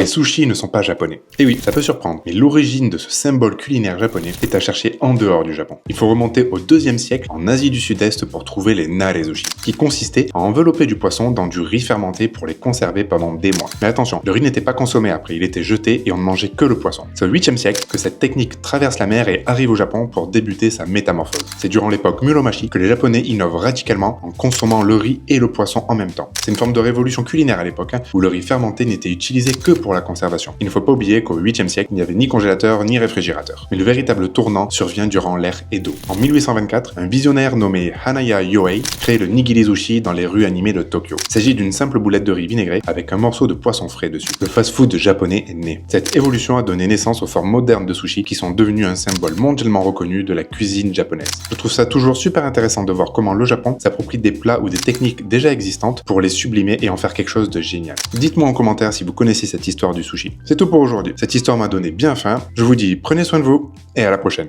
Les sushis ne sont pas japonais. Et oui, ça peut surprendre, mais l'origine de ce symbole culinaire japonais est à chercher en dehors du Japon. Il faut remonter au 2e siècle en Asie du Sud-Est pour trouver les nare-sushi, qui consistaient à envelopper du poisson dans du riz fermenté pour les conserver pendant des mois. Mais attention, le riz n'était pas consommé après, il était jeté et on ne mangeait que le poisson. C'est au 8e siècle que cette technique traverse la mer et arrive au Japon pour débuter sa métamorphose. C'est durant l'époque Muromachi que les Japonais innovent radicalement en consommant le riz et le poisson en même temps. C'est une forme de révolution culinaire à l'époque, où le riz fermenté n'était utilisé que pour la conservation. Il ne faut pas oublier qu'au 8e siècle, il n'y avait ni congélateur ni réfrigérateur. Mais le véritable tournant survient durant l'ère Edo. En 1824, un visionnaire nommé Hanaya Yohei crée le nigiri-sushi dans les rues animées de Tokyo. Il s'agit d'une simple boulette de riz vinaigrée avec un morceau de poisson frais dessus. Le fast-food japonais est né. Cette évolution a donné naissance aux formes modernes de sushi qui sont devenues un symbole mondialement reconnu de la cuisine japonaise. Je trouve ça toujours super intéressant de voir comment le Japon s'approprie des plats ou des techniques déjà existantes pour les sublimer et en faire quelque chose de génial. Dites-moi en commentaire si vous connaissez cette histoire du sushi. C'est tout pour aujourd'hui. Cette histoire m'a donné bien faim. Je vous dis prenez soin de vous et à la prochaine.